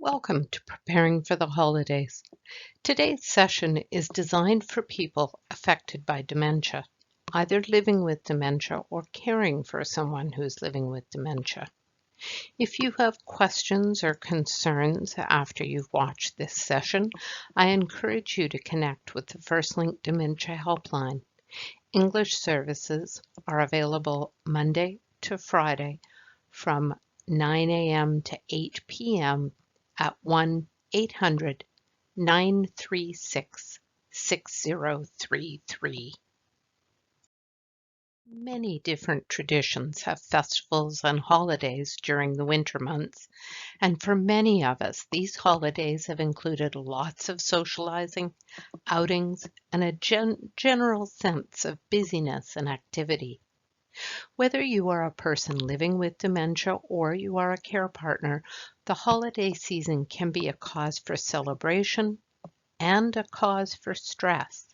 Welcome to Preparing for the Holidays. Today's session is designed for people affected by dementia, either living with dementia or caring for someone who's living with dementia. If you have questions or concerns after you've watched this session, I encourage you to connect with the First Link Dementia Helpline. English services are available Monday to Friday from 9 a.m. to 8 p.m. at 1-800-936-6033. Many different traditions have festivals and holidays during the winter months, and for many of us, these holidays have included lots of socializing, outings, and a general sense of busyness and activity. Whether you are a person living with dementia or you are a care partner, the holiday season can be a cause for celebration and a cause for stress.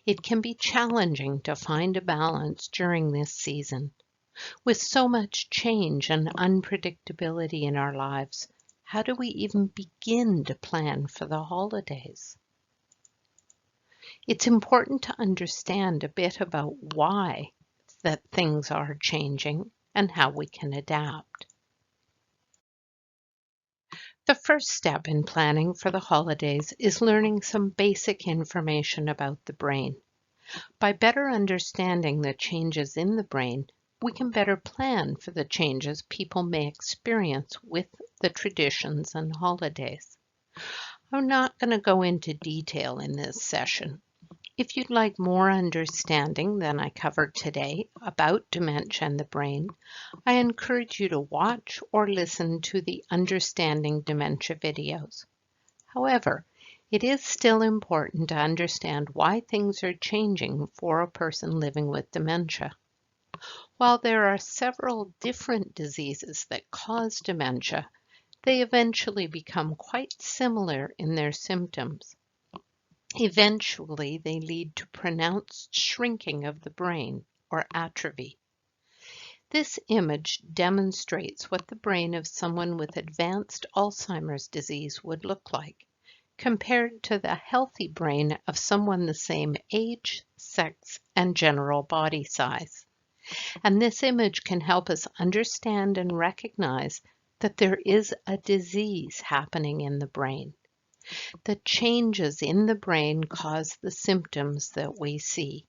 It can be challenging to find a balance during this season. With so much change and unpredictability in our lives, how do we even begin to plan for the holidays? It's important to understand a bit about why that things are changing and how we can adapt. The first step in planning for the holidays is learning some basic information about the brain. By better understanding the changes in the brain, we can better plan for the changes people may experience with the traditions and holidays. I'm not going to go into detail in this session. If you'd like more understanding than I covered today about dementia and the brain, I encourage you to watch or listen to the Understanding Dementia videos. However, it is still important to understand why things are changing for a person living with dementia. While there are several different diseases that cause dementia, they eventually become quite similar in their symptoms. Eventually, they lead to pronounced shrinking of the brain, or atrophy. This image demonstrates what the brain of someone with advanced Alzheimer's disease would look like, compared to the healthy brain of someone the same age, sex, and general body size. And this image can help us understand and recognize that there is a disease happening in the brain. The changes in the brain cause the symptoms that we see.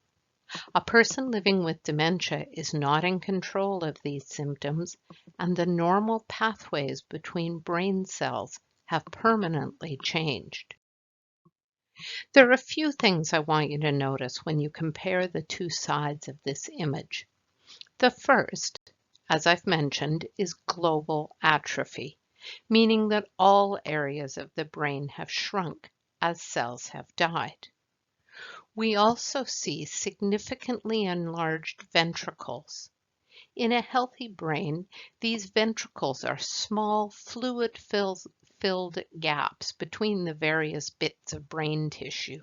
A person living with dementia is not in control of these symptoms, and the normal pathways between brain cells have permanently changed. There are a few things I want you to notice when you compare the two sides of this image. The first, as I've mentioned, is global atrophy, meaning that all areas of the brain have shrunk as cells have died. We also see significantly enlarged ventricles. In a healthy brain, these ventricles are small fluid-filled gaps between the various bits of brain tissue.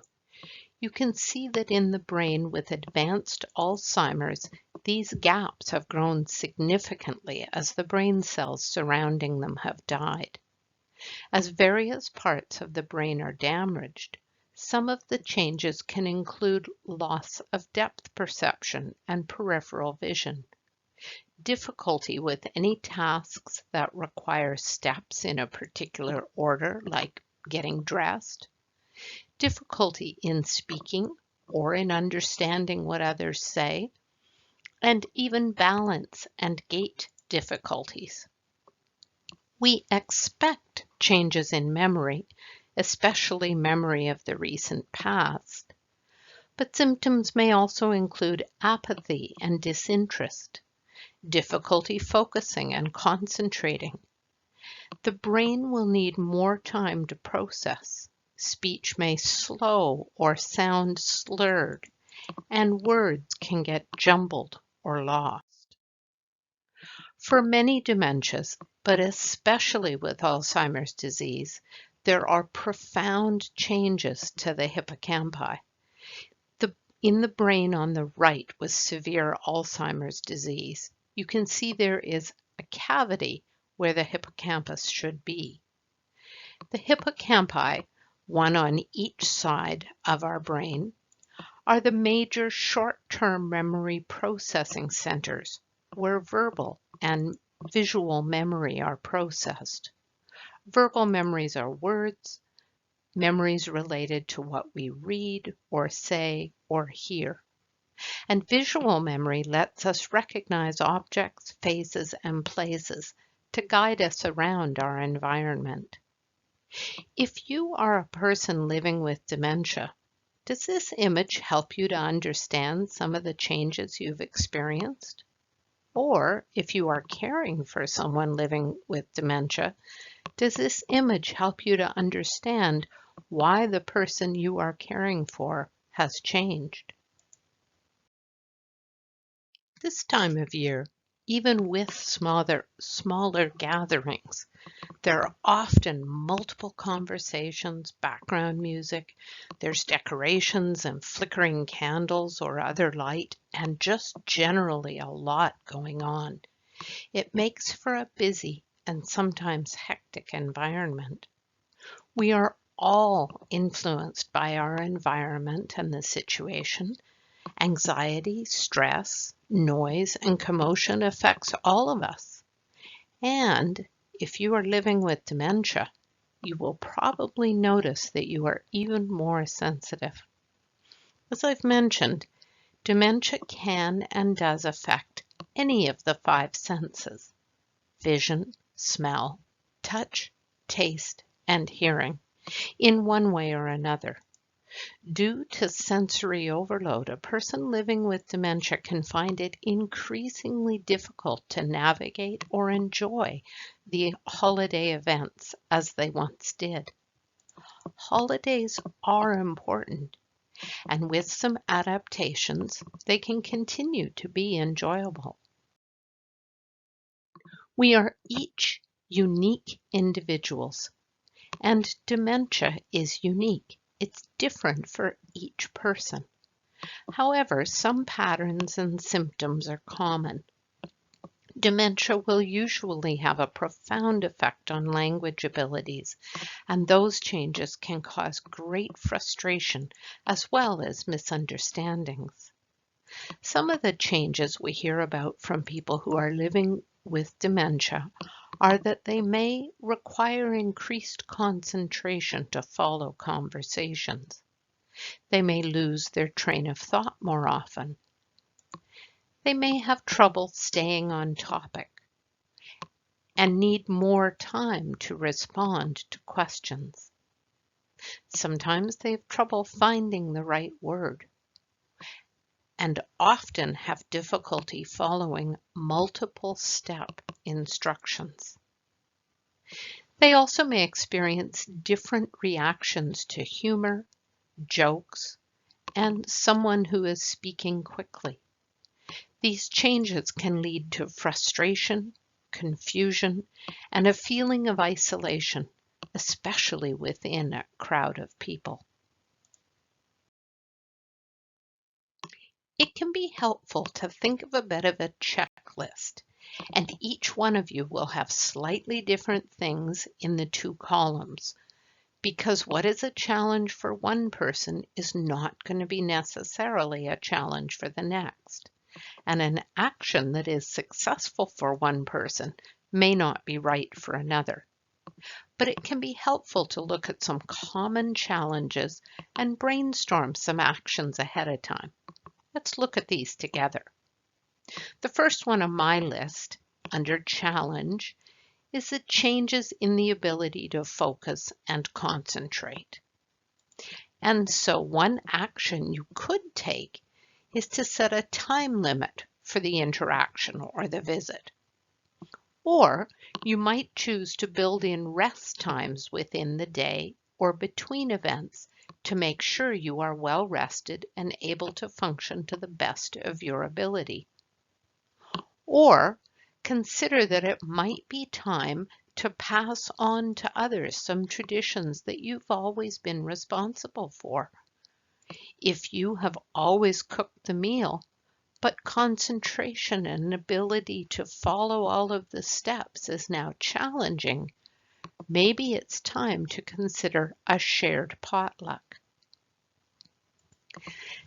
You can see that in the brain with advanced Alzheimer's, these gaps have grown significantly as the brain cells surrounding them have died. As various parts of the brain are damaged, some of the changes can include loss of depth perception and peripheral vision, difficulty with any tasks that require steps in a particular order, like getting dressed, difficulty in speaking or in understanding what others say, and even balance and gait difficulties. We expect changes in memory, especially memory of the recent past, but symptoms may also include apathy and disinterest, difficulty focusing and concentrating. The brain will need more time to process. Speech may slow or sound slurred, and words can get jumbled or lost. For many dementias, but especially with Alzheimer's disease, there are profound changes to the hippocampi. In the brain on the right with severe Alzheimer's disease, you can see there is a cavity where the hippocampus should be. The hippocampi, one on each side of our brain, are the major short-term memory processing centers where verbal and visual memory are processed. Verbal memories are words, memories related to what we read or say or hear. And visual memory lets us recognize objects, faces, and places to guide us around our environment. If you are a person living with dementia, does this image help you to understand some of the changes you've experienced? Or if you are caring for someone living with dementia, does this image help you to understand why the person you are caring for has changed? This time of year, even with smaller gatherings, there are often multiple conversations, background music, there's decorations and flickering candles or other light, and just generally a lot going on. It makes for a busy and sometimes hectic environment. We are all influenced by our environment and the situation. Anxiety, stress, noise, and commotion affects all of us. And if you are living with dementia, you will probably notice that you are even more sensitive. As I've mentioned, dementia can and does affect any of the five senses: vision, smell, touch, taste, and hearing, in one way or another. Due to sensory overload, a person living with dementia can find it increasingly difficult to navigate or enjoy the holiday events as they once did. Holidays are important, and with some adaptations, they can continue to be enjoyable. We are each unique individuals, and dementia is unique. It's different for each person. However, some patterns and symptoms are common. Dementia will usually have a profound effect on language abilities, and those changes can cause great frustration as well as misunderstandings. Some of the changes we hear about from people who are living with dementia are that they may require increased concentration to follow conversations. They may lose their train of thought more often. They may have trouble staying on topic and need more time to respond to questions. Sometimes they have trouble finding the right word and often have difficulty following multiple step instructions. They also may experience different reactions to humor, jokes, and someone who is speaking quickly. These changes can lead to frustration, confusion, and a feeling of isolation, especially within a crowd of people. It can be helpful to think of a bit of a checklist, and each one of you will have slightly different things in the two columns, because what is a challenge for one person is not going to be necessarily a challenge for the next. And an action that is successful for one person may not be right for another. But it can be helpful to look at some common challenges and brainstorm some actions ahead of time. Let's look at these together. The first one on my list, under challenge, is the changes in the ability to focus and concentrate. And so one action you could take is to set a time limit for the interaction or the visit. Or you might choose to build in rest times within the day or between events to make sure you are well rested and able to function to the best of your ability. Or consider that it might be time to pass on to others some traditions that you've always been responsible for. If you have always cooked the meal, but concentration and ability to follow all of the steps is now challenging, Maybe it's time to consider a shared potluck.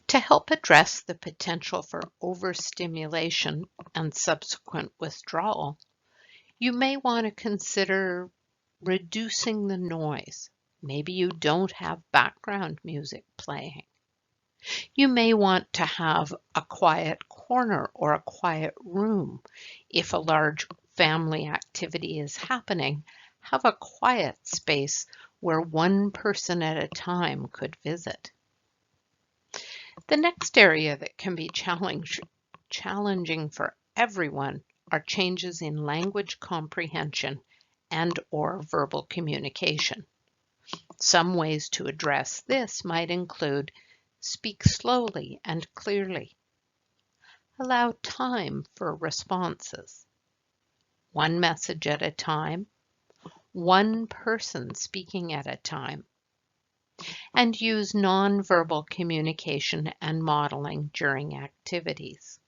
To help address the potential for overstimulation and subsequent withdrawal, you may want to consider reducing the noise. Maybe you don't have background music playing. You may want to have a quiet corner or a quiet room. If a large family activity is happening, have a quiet space where one person at a time could visit. The next area that can be challenging for everyone are changes in language comprehension and/or verbal communication. Some ways to address this might include speak slowly and clearly. Allow time for responses. One message at a time, one person speaking at a time. And use nonverbal communication and modeling during activities.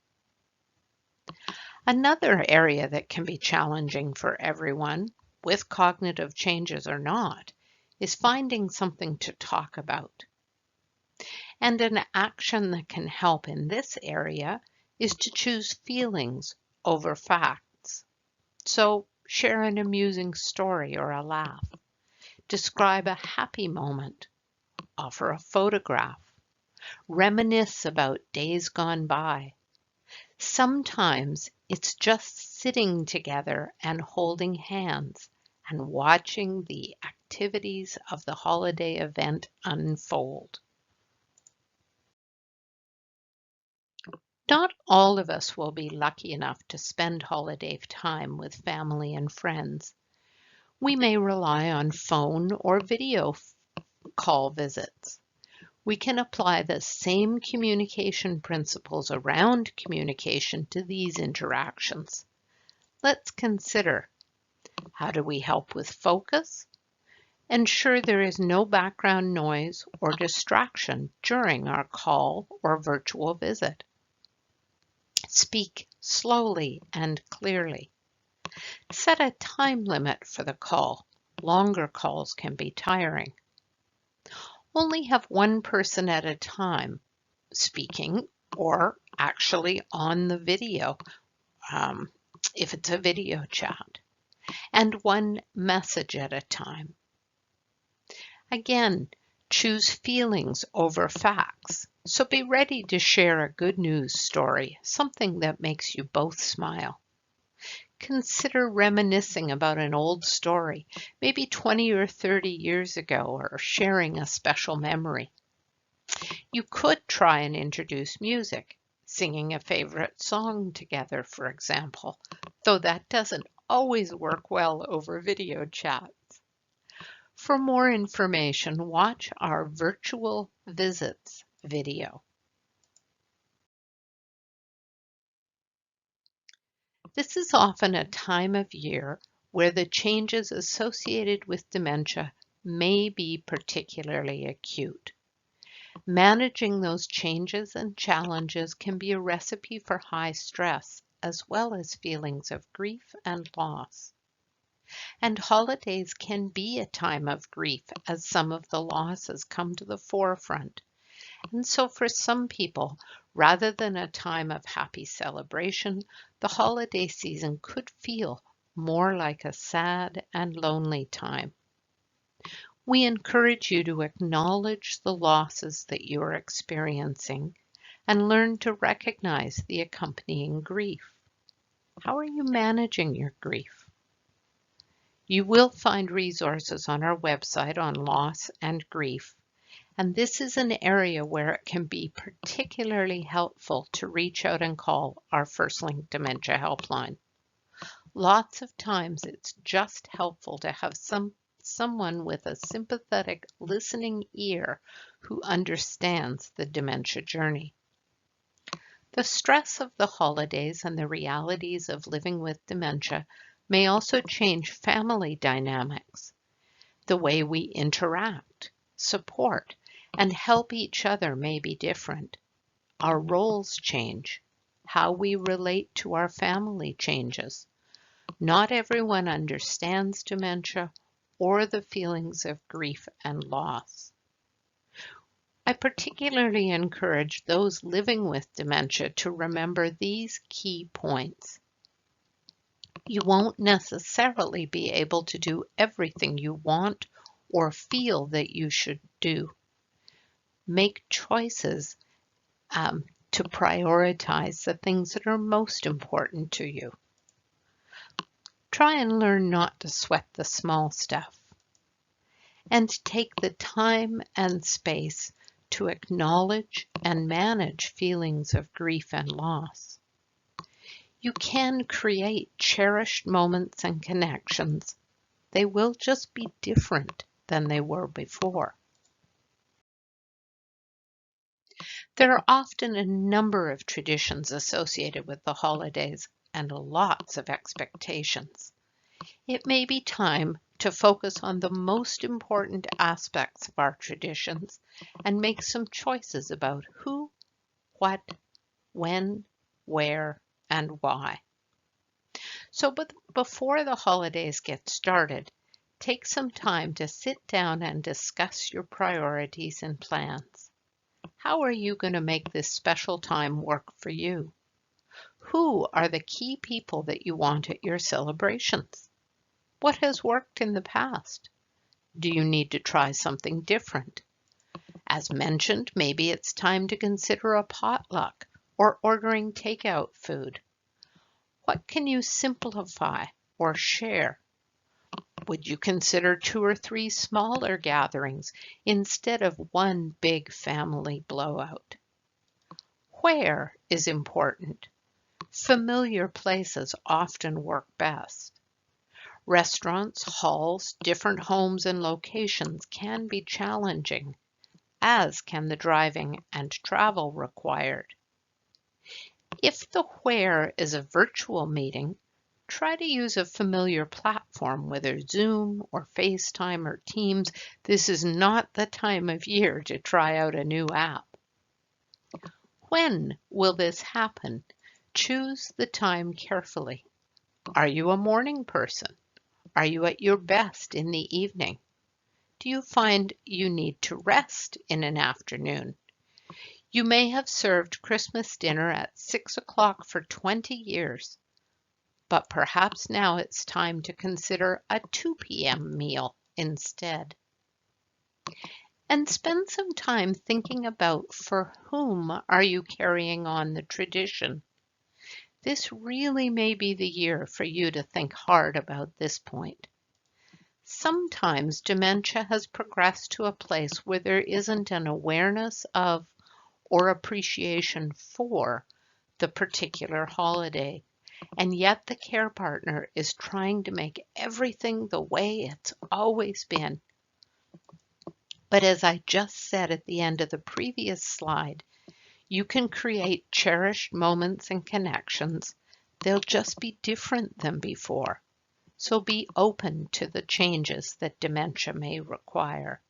Another area that can be challenging for everyone, with cognitive changes or not, is finding something to talk about. And an action that can help in this area is to choose feelings over facts. So share an amusing story or a laugh. Describe a happy moment. Offer a photograph. Reminisce about days gone by. Sometimes it's just sitting together and holding hands and watching the activities of the holiday event unfold. Not all of us will be lucky enough to spend holiday time with family and friends. We may rely on phone or video call visits. We can apply the same communication principles around communication to these interactions. Let's consider, how do we help with focus? Ensure there is no background noise or distraction during our call or virtual visit. Speak slowly and clearly. Set a time limit for the call. Longer calls can be tiring. Only have one person at a time speaking or actually on the video if it's a video chat, and one message at a time. Again, choose feelings over facts. So be ready to share a good news story, something that makes you both smile. Consider reminiscing about an old story, maybe 20 or 30 years ago, or sharing a special memory. You could try and introduce music, singing a favorite song together, for example, though that doesn't always work well over video chats. For more information, watch our virtual visits video. This is often a time of year where the changes associated with dementia may be particularly acute. Managing those changes and challenges can be a recipe for high stress, as well as feelings of grief and loss. And holidays can be a time of grief as some of the losses come to the forefront. And so for some people, rather than a time of happy celebration, the holiday season could feel more like a sad and lonely time. We encourage you to acknowledge the losses that you are experiencing and learn to recognize the accompanying grief. How are you managing your grief? You will find resources on our website on loss and grief, and this is an area where it can be particularly helpful to reach out and call our FirstLink Dementia Helpline. Lots of times it's just helpful to have someone with a sympathetic listening ear who understands the dementia journey. The stress of the holidays and the realities of living with dementia may also change family dynamics. The way we interact, support, and help each other may be different. Our roles change. How we relate to our family changes. Not everyone understands dementia or the feelings of grief and loss. I particularly encourage those living with dementia to remember these key points. You won't necessarily be able to do everything you want or feel that you should do. Make choices to prioritize the things that are most important to you. Try and learn not to sweat the small stuff. And take the time and space to acknowledge and manage feelings of grief and loss. You can create cherished moments and connections. They will just be different than they were before. There are often a number of traditions associated with the holidays and lots of expectations. It may be time to focus on the most important aspects of our traditions and make some choices about who, what, when, where, and why. So before the holidays get started, take some time to sit down and discuss your priorities and plans. How are you going to make this special time work for you? Who are the key people that you want at your celebrations? What has worked in the past? Do you need to try something different? As mentioned, maybe it's time to consider a potluck or ordering takeout food. What can you simplify or share? Would you consider 2 or 3 smaller gatherings instead of one big family blowout? Where is important? Familiar places often work best. Restaurants, halls, different homes and locations can be challenging, as can the driving and travel required. If the where is a virtual meeting, try to use a familiar platform, whether Zoom or FaceTime or Teams. This is not the time of year to try out a new app. When will this happen? Choose the time carefully. Are you a morning person? Are you at your best in the evening? Do you find you need to rest in an afternoon? You may have served Christmas dinner at 6 o'clock for 20 years, but perhaps now it's time to consider a 2 p.m. meal instead. And spend some time thinking about for whom are you carrying on the tradition. This really may be the year for you to think hard about this point. Sometimes dementia has progressed to a place where there isn't an awareness of or appreciation for the particular holiday, and yet the care partner is trying to make everything the way it's always been. But as I just said at the end of the previous slide, you can create cherished moments and connections. They'll just be different than before. So be open to the changes that dementia may require.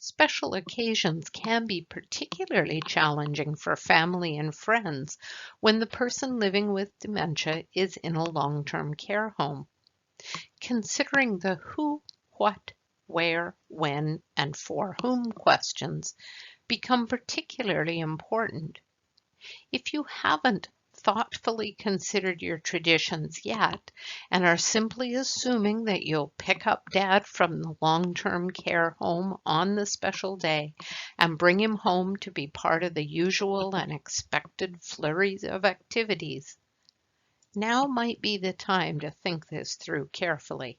Special occasions can be particularly challenging for family and friends when the person living with dementia is in a long-term care home. Considering the who, what, where, when, and for whom questions become particularly important. If you haven't thoughtfully considered your traditions yet and are simply assuming that you'll pick up Dad from the long-term care home on the special day and bring him home to be part of the usual and expected flurries of activities, now might be the time to think this through carefully.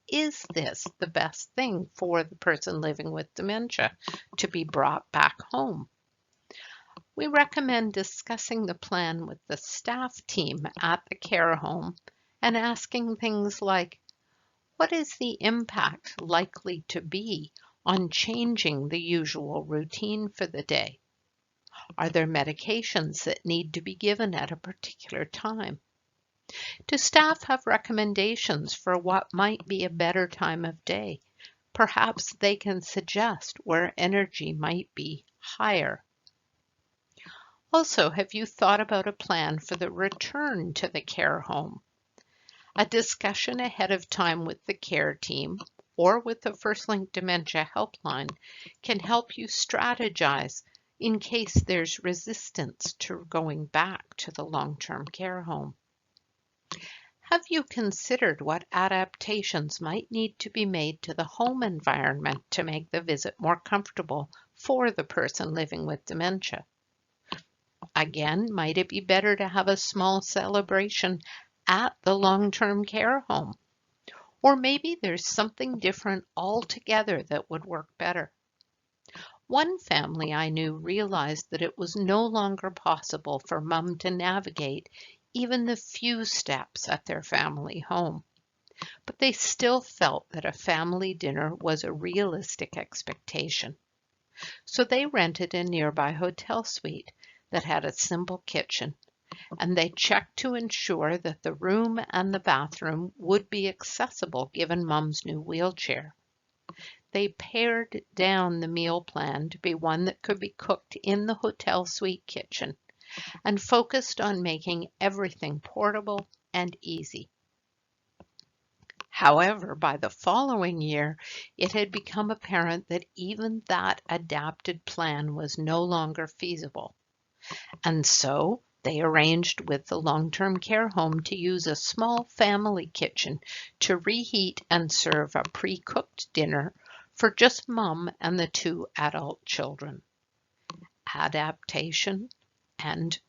Is this the best thing for the person living with dementia to be brought back home? We recommend discussing the plan with the staff team at the care home and asking things like, what is the impact likely to be on changing the usual routine for the day? Are there medications that need to be given at a particular time? Do staff have recommendations for what might be a better time of day? Perhaps they can suggest where energy might be higher. Also, have you thought about a plan for the return to the care home? A discussion ahead of time with the care team or with the First Link Dementia Helpline can help you strategize in case there's resistance to going back to the long-term care home. Have you considered what adaptations might need to be made to the home environment to make the visit more comfortable for the person living with dementia? Again, might it be better to have a small celebration at the long-term care home? Or maybe there's something different altogether that would work better. One family I knew realized that it was no longer possible for Mom to navigate even the few steps at their family home, but they still felt that a family dinner was a realistic expectation. So they rented a nearby hotel suite that had a simple kitchen, and they checked to ensure that the room and the bathroom would be accessible given Mom's new wheelchair. They pared down the meal plan to be one that could be cooked in the hotel suite kitchen and focused on making everything portable and easy. However, by the following year, it had become apparent that even that adapted plan was no longer feasible. And so they arranged with the long-term care home to use a small family kitchen to reheat and serve a pre-cooked dinner for just Mom and the 2 adult children. Adaptation and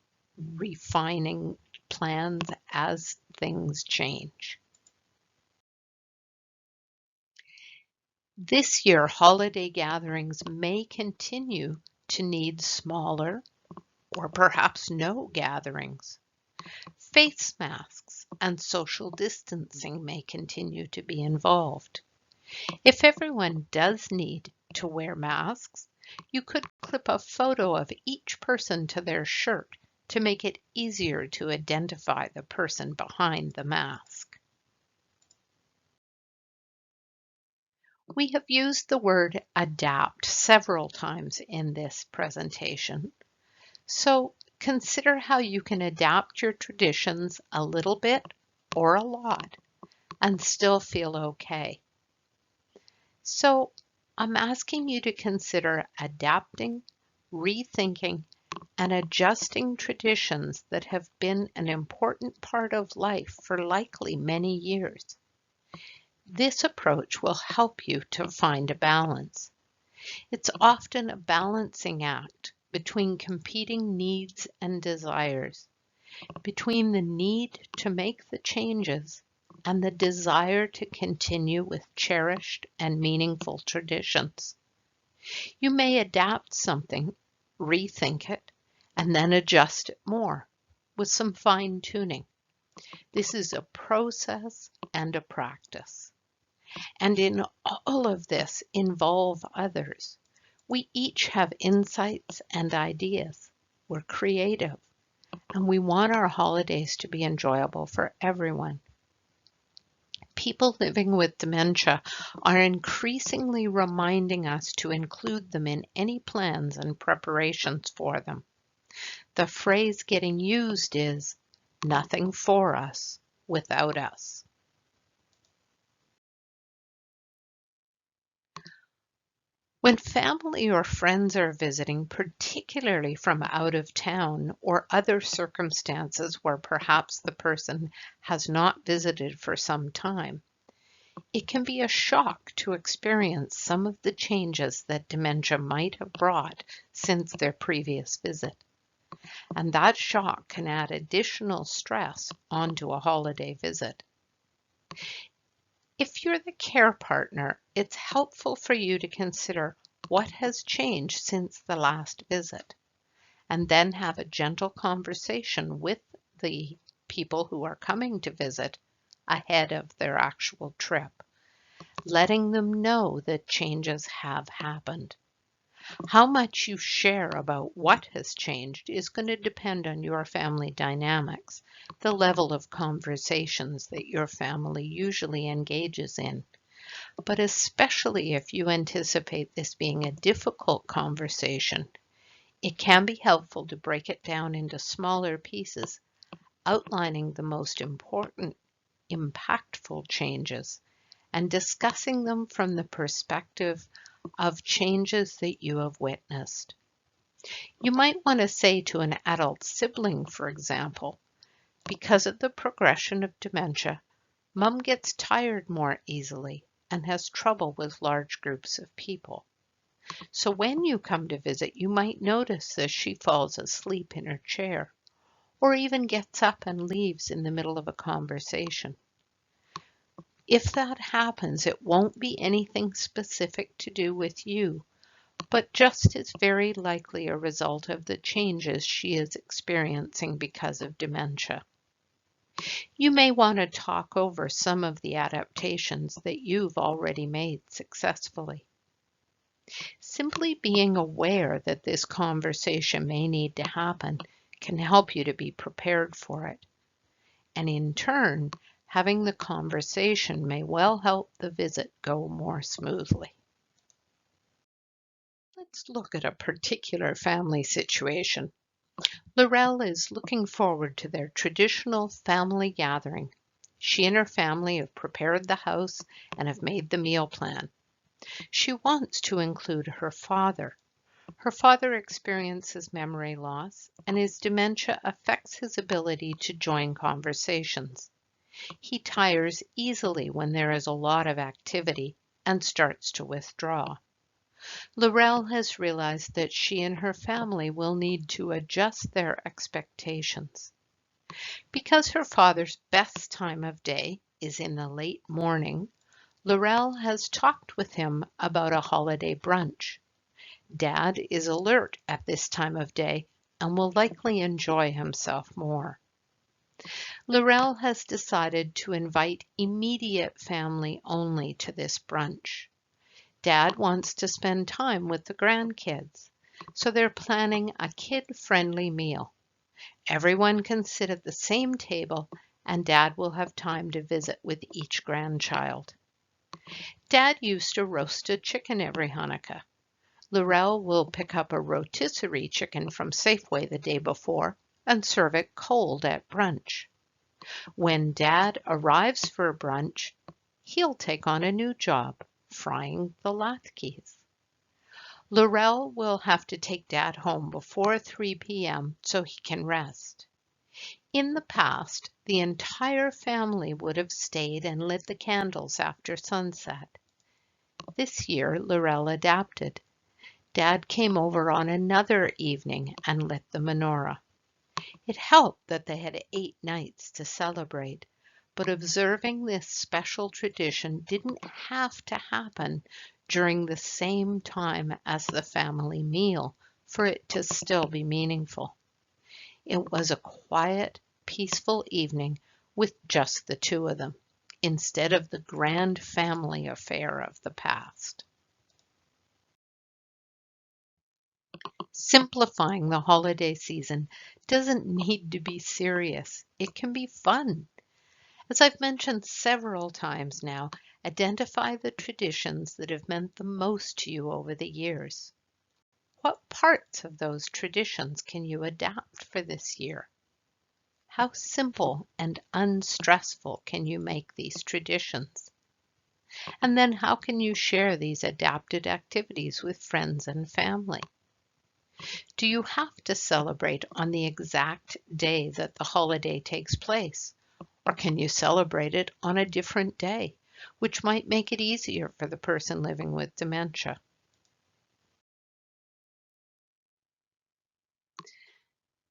refining plans as things change. This year, holiday gatherings may continue to need smaller or perhaps no gatherings. Face masks and social distancing may continue to be involved. If everyone does need to wear masks, you could clip a photo of each person to their shirt to make it easier to identify the person behind the mask. We have used the word adapt several times in this presentation, so consider how you can adapt your traditions a little bit or a lot and still feel okay. So I'm asking you to consider adapting, rethinking, and adjusting traditions that have been an important part of life for likely many years. This approach will help you to find a balance. It's often a balancing act between competing needs and desires, between the need to make the changes and the desire to continue with cherished and meaningful traditions. You may adapt something, rethink it, and then adjust it more with some fine-tuning. This is a process and a practice. And in all of this, involve others. We each have insights and ideas. We're creative, and we want our holidays to be enjoyable for everyone. People living with dementia are increasingly reminding us to include them in any plans and preparations for them. The phrase getting used is, "nothing for us without us." When family or friends are visiting, particularly from out of town or other circumstances where perhaps the person has not visited for some time, it can be a shock to experience some of the changes that dementia might have brought since their previous visit. And that shock can add additional stress onto a holiday visit. If you're the care partner, it's helpful for you to consider what has changed since the last visit, and then have a gentle conversation with the people who are coming to visit ahead of their actual trip, letting them know that changes have happened. How much you share about what has changed is going to depend on your family dynamics, the level of conversations that your family usually engages in. But especially if you anticipate this being a difficult conversation, it can be helpful to break it down into smaller pieces, outlining the most important impactful changes and discussing them from the perspective of changes that you have witnessed. You might want to say to an adult sibling, for example, because of the progression of dementia, Mom gets tired more easily and has trouble with large groups of people. So when you come to visit, you might notice that she falls asleep in her chair, or even gets up and leaves in the middle of a conversation. If that happens, it won't be anything specific to do with you, but just is very likely a result of the changes she is experiencing because of dementia. You may want to talk over some of the adaptations that you've already made successfully. Simply being aware that this conversation may need to happen can help you to be prepared for it. And in turn, having the conversation may well help the visit go more smoothly. Let's look at a particular family situation. Laurel is looking forward to their traditional family gathering. She and her family have prepared the house and have made the meal plan. She wants to include her father. Her father experiences memory loss, and his dementia affects his ability to join conversations. He tires easily when there is a lot of activity and starts to withdraw. Laurel has realized that she and her family will need to adjust their expectations. Because her father's best time of day is in the late morning, Laurel has talked with him about a holiday brunch. Dad is alert at this time of day and will likely enjoy himself more. Laurel has decided to invite immediate family only to this brunch. Dad wants to spend time with the grandkids, so they're planning a kid-friendly meal. Everyone can sit at the same table, and Dad will have time to visit with each grandchild. Dad used to roast a chicken every Hanukkah. Laurel will pick up a rotisserie chicken from Safeway the day before and serve it cold at brunch. When Dad arrives for brunch, he'll take on a new job, frying the latkes. Laurel will have to take Dad home before 3 p.m. so he can rest. In the past, the entire family would have stayed and lit the candles after sunset. This year, Laurel adapted. Dad came over on another evening and lit the menorah. It helped that they had 8 nights to celebrate, but observing this special tradition didn't have to happen during the same time as the family meal for it to still be meaningful. It was a quiet, peaceful evening with just the two of them, instead of the grand family affair of the past. Simplifying the holiday season doesn't need to be serious. It can be fun. As I've mentioned several times now, identify the traditions that have meant the most to you over the years. What parts of those traditions can you adapt for this year? How simple and unstressful can you make these traditions? And then how can you share these adapted activities with friends and family? Do you have to celebrate on the exact day that the holiday takes place? Or can you celebrate it on a different day, which might make it easier for the person living with dementia?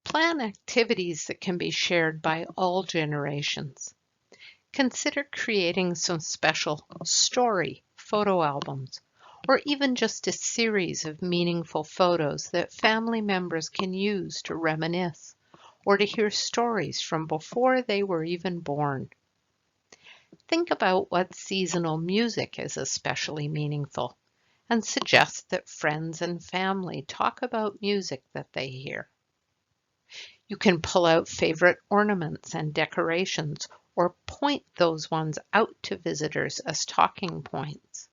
Plan activities that can be shared by all generations. Consider creating some special story photo albums, or even just a series of meaningful photos that family members can use to reminisce or to hear stories from before they were even born. Think about what seasonal music is especially meaningful and suggest that friends and family talk about music that they hear. You can pull out favorite ornaments and decorations or point those ones out to visitors as talking points.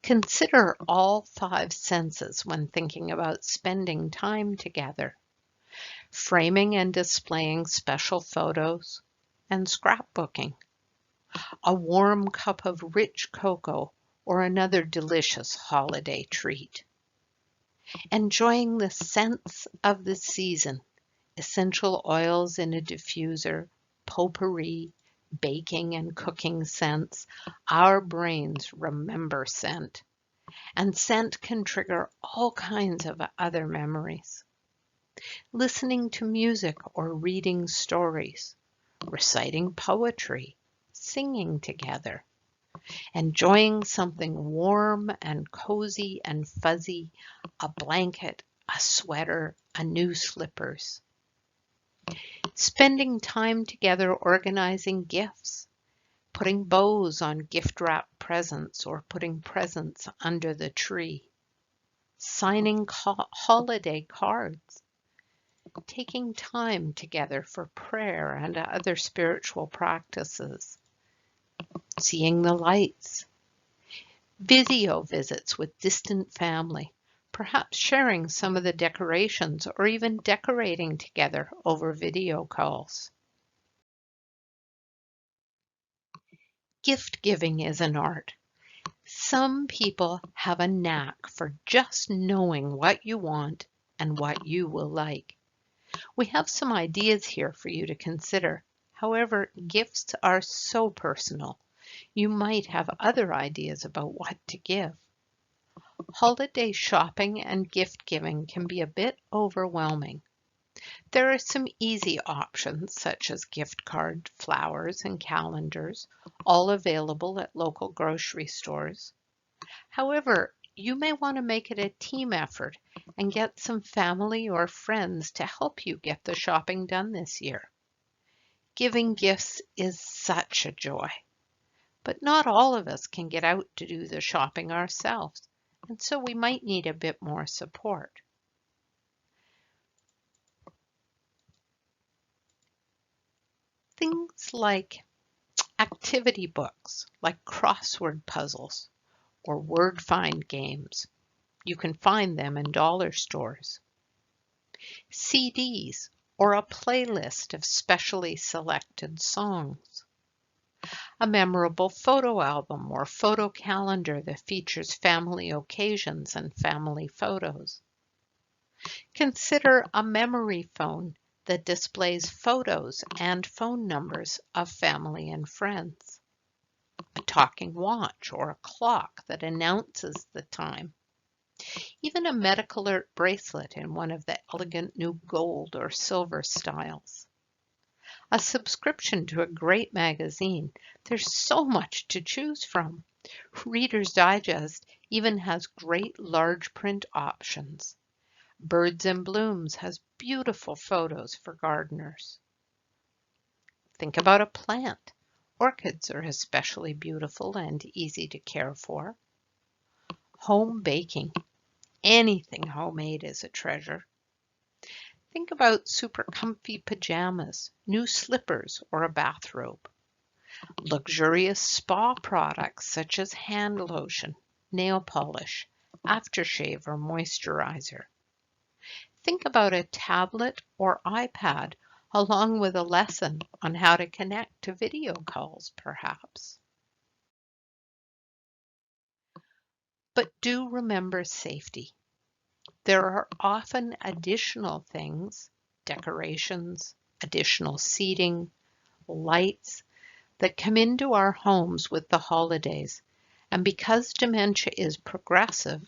Consider all 5 senses when thinking about spending time together. Framing and displaying special photos, and scrapbooking, a warm cup of rich cocoa, or another delicious holiday treat. Enjoying the scents of the season, essential oils in a diffuser, potpourri, baking and cooking scents. Our brains remember scent, and scent can trigger all kinds of other memories. Listening to music or reading stories, reciting poetry, singing together, enjoying something warm and cozy and fuzzy, a blanket, a sweater, a new slippers. Spending time together organizing gifts, putting bows on gift-wrapped presents or putting presents under the tree, signing holiday cards, taking time together for prayer and other spiritual practices, seeing the lights, video visits with distant family, perhaps sharing some of the decorations or even decorating together over video calls. Gift giving is an art. Some people have a knack for just knowing what you want and what you will like. We have some ideas here for you to consider. However, gifts are so personal. You might have other ideas about what to give. Holiday shopping and gift giving can be a bit overwhelming. There are some easy options such as gift cards, flowers, and calendars, all available at local grocery stores. However, you may want to make it a team effort and get some family or friends to help you get the shopping done this year. Giving gifts is such a joy, but not all of us can get out to do the shopping ourselves, and so we might need a bit more support. Things like activity books, like crossword puzzles or word find games. You can find them in dollar stores. CDs or a playlist of specially selected songs. A memorable photo album or photo calendar that features family occasions and family photos. Consider a memory phone that displays photos and phone numbers of family and friends. A talking watch or a clock that announces the time. Even a medical alert bracelet in one of the elegant new gold or silver styles. A subscription to a great magazine. There's so much to choose from. Reader's Digest even has great large print options. Birds and Blooms has beautiful photos for gardeners. Think about a plant. Orchids are especially beautiful and easy to care for. Home baking. Anything homemade is a treasure. Think about super comfy pajamas, new slippers, or a bathrobe. Luxurious spa products such as hand lotion, nail polish, aftershave, or moisturizer. Think about a tablet or iPad along with a lesson on how to connect to video calls, perhaps. But do remember safety. There are often additional things, decorations, additional seating, lights, that come into our homes with the holidays. And because dementia is progressive,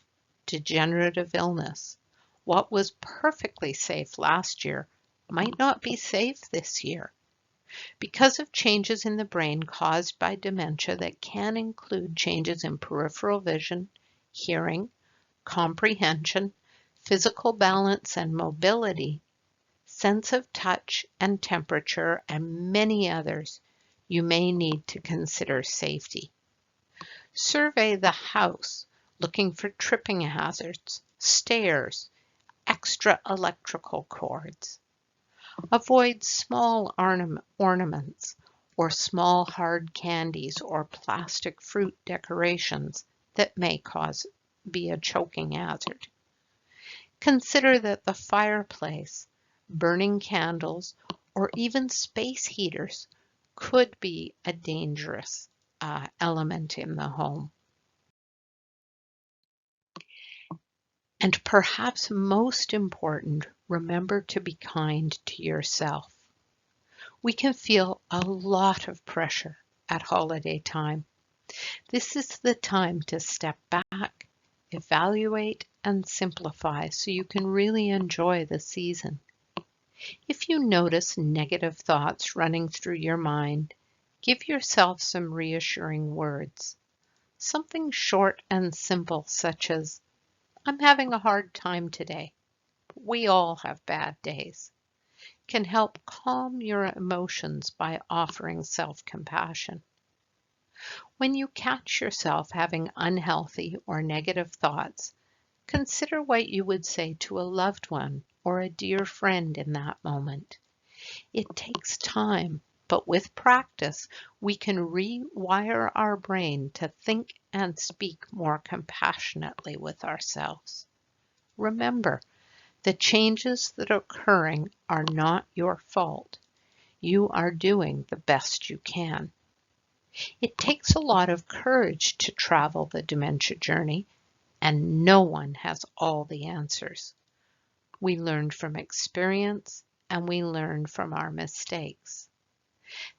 degenerative illness, what was perfectly safe last year might not be safe this year. Because of changes in the brain caused by dementia that can include changes in peripheral vision, hearing, comprehension, physical balance and mobility, sense of touch and temperature, and many others, you may need to consider safety. Survey the house, looking for tripping hazards, stairs, extra electrical cords. Avoid small ornaments or small hard candies or plastic fruit decorations that may be a choking hazard. Consider that the fireplace, burning candles, or even space heaters could be a dangerous element in the home. And perhaps most important, remember to be kind to yourself. We can feel a lot of pressure at holiday time. This is the time to step back, evaluate, and simplify so you can really enjoy the season. If you notice negative thoughts running through your mind, give yourself some reassuring words. Something short and simple, such as, "I'm having a hard time today. We all have bad days," can help calm your emotions by offering self-compassion. When you catch yourself having unhealthy or negative thoughts, consider what you would say to a loved one or a dear friend in that moment. It takes time, but with practice, we can rewire our brain to think and speak more compassionately with ourselves. Remember, the changes that are occurring are not your fault. You are doing the best you can. It takes a lot of courage to travel the dementia journey, and no one has all the answers. We learn from experience, and we learn from our mistakes.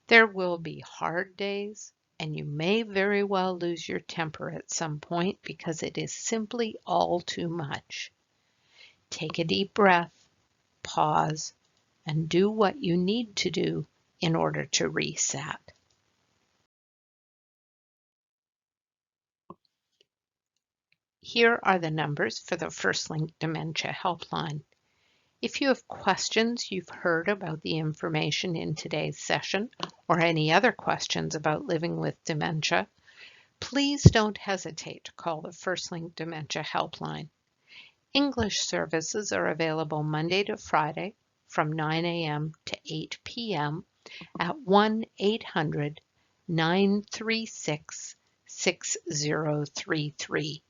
There will be hard days, and you may very well lose your temper at some point because it is simply all too much. Take a deep breath, pause, and do what you need to do in order to reset. Here are the numbers for the First Link Dementia Helpline. If you have questions you've heard about the information in today's session, or any other questions about living with dementia, please don't hesitate to call the First Link Dementia Helpline. English services are available Monday to Friday from 9 a.m. to 8 p.m. at 1-800-936-6033.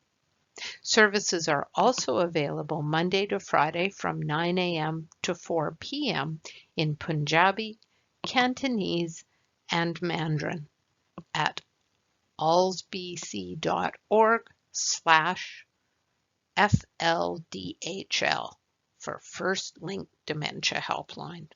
Services are also available Monday to Friday from 9 a.m. to 4 p.m. in Punjabi, Cantonese, and Mandarin at alzbc.org/FLDHL for First Link Dementia Helpline.